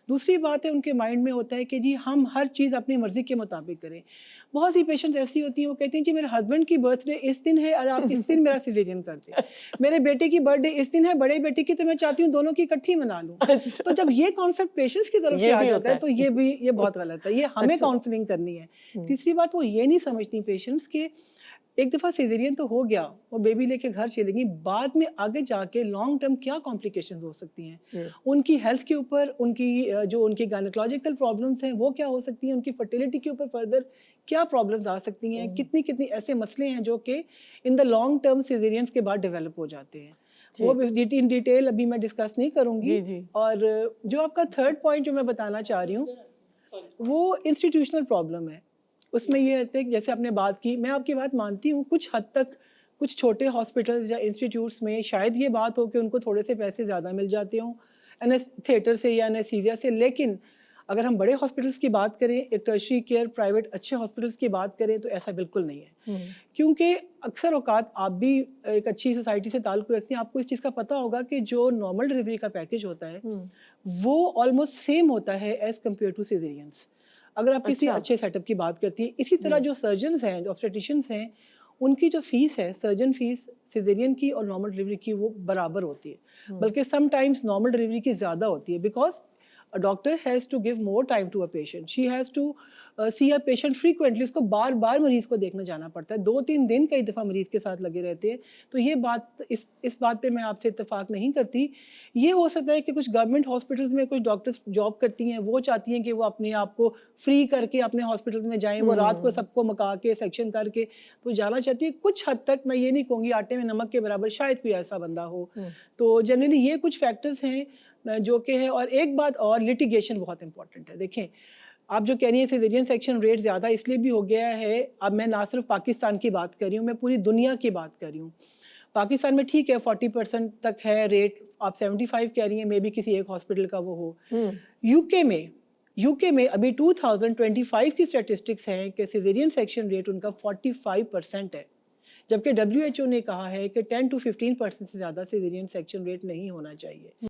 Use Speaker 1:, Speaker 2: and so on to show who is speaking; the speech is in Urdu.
Speaker 1: دوسری بات ہے ان کے مائنڈ میں ہوتا ہے کہ جی ہم ہر چیز اپنی مرضی کے مطابق کریں. بہت سی پیشنٹ ایسی ہوتی ہیں وہ کہتی ہیں جی میرے ہسبینڈ کی برتھ ڈے اس دن ہے اور آپ اس دن میرا سیزیرین کر دیں. میرے بیٹے کی برتھ ڈے اس دن ہے, بڑے بیٹے کی تو میں چاہتی ہوں دونوں کی اکٹھی منا لوں. تو جب یہ کانسیپٹ پیشنٹس کی طرف سے آ جاتا ہے تو یہ بہت غلط ہے. یہ ہمیں کاؤنسلنگ کرنی ہے. تیسری بات وہ یہ نہیں سمجھتی پیشنٹس کہ ایک دفعہ سیزیرین تو ہو گیا, وہ بیبی لے کے گھر چلے گی, بعد میں آگے جا کے لانگ ٹرم کیا کمپلیکیشنز ہو سکتی ہیں ان کی ہیلتھ کے اوپر, ان کی گائنیکولوجیکل پرابلمس ہیں وہ کیا ہو سکتی ہیں, ان کی فرٹیلیٹی کے اوپر فردر کیا پرابلمز آ سکتی ہیں, کتنی ایسے مسئلے ہیں جو کہ ان دا لانگ ٹرم سیزیرینس کے بعد ڈیولپ ہو جاتے ہیں. وہ ان ڈیٹیل ابھی میں ڈسکس نہیں کروں گی. اور جو آپ کا تھرڈ پوائنٹ جو میں بتانا چاہ رہی ہوں وہ انسٹیٹیوشنل پرابلم ہے. اس میں یہ ہے کہ جیسے آپ نے بات کی, میں آپ کی بات مانتی ہوں, کچھ حد تک کچھ چھوٹے ہاسپٹلز یا انسٹیٹیوٹس میں شاید یہ بات ہو کہ ان کو تھوڑے سے پیسے زیادہ مل جاتے ہوں تھیٹر سے یا انیستھیزیا سے, لیکن اگر ہم بڑے ہاسپٹلس کی بات کریں, ایک ٹرشری کیئر پرائیویٹ اچھے ہاسپٹلس کی بات کریں تو ایسا بالکل نہیں ہے. کیونکہ اکثر اوقات آپ بھی ایک اچھی سوسائٹی سے تعلق رکھتے ہیں, آپ کو اس چیز کا پتہ ہوگا کہ جو نارمل ڈلیوری کا پیکیج ہوتا ہے وہ آلموسٹ سیم ہوتا ہے ایز کمپیئر ٹو سیزیرینس. اگر آپ کسی اچھے سیٹ اپ کی بات کرتی ہیں. اسی طرح جو سرجنز ہیں, جو آبسٹیٹیشنز ہیں, ان کی جو فیس ہے, سرجن فیس سیزیرین کی اور نارمل ڈلیوری کی وہ برابر ہوتی ہے, بلکہ سم ٹائمز نارمل ڈلیوری کی زیادہ ہوتی ہے. Because a doctor has to give more time to a patient. She has to see a patient frequently. اس کو بار بار مریض کو دیکھنے جانا پڑتا ہے, 2-3 دن کئی دفعہ مریض کے ساتھ لگے رہتے ہیں. تو یہ بات اس بات پہ میں آپ سے اتفاق نہیں کرتی. یہ ہو سکتا ہے کہ کچھ گورنمنٹ ہاسپٹلس میں کچھ ڈاکٹرز جاب کرتی ہیں, وہ چاہتی ہیں کہ وہ اپنے آپ کو فری کر کے اپنے ہاسپٹلس میں جائیں, وہ رات کو سب کو مکا کے سیکشن کر کے تو جانا چاہتی ہے. کچھ حد تک میں یہ نہیں کہوں گی آٹے میں نمک کے برابر شاید کوئی ایسا بندہ ہو. تو جنرلی یہ کچھ فیکٹرز ہیں جو کہ ہے. اور ایک بات اور, لیٹیگیشن بہت امپورٹنٹ ہے. دیکھیں آپ جو کہہ رہی ہیں سیزیرین سیکشن ریٹ زیادہ اس لیے بھی ہو گیا ہے, اب میں نہ صرف پاکستان کی بات کر رہی ہوں, میں پوری دنیا کی بات کر رہی ہوں. پاکستان میں ٹھیک ہے 40% تک ہے ریٹ, آپ 75 کہہ رہی ہیں, میں بھی کسی ایک ہاسپٹل کا وہ ہو. یو کے میں ابھی 2025 کی اسٹیٹسٹکس ہیں کہ سیزیرین سیکشن ریٹ ان کا 45% ہے, جبکہ WHO نے کہا ہے کہ 10 to 15% سے زیادہ سیزیرین سیکشن ریٹ نہیں ہونا چاہیے.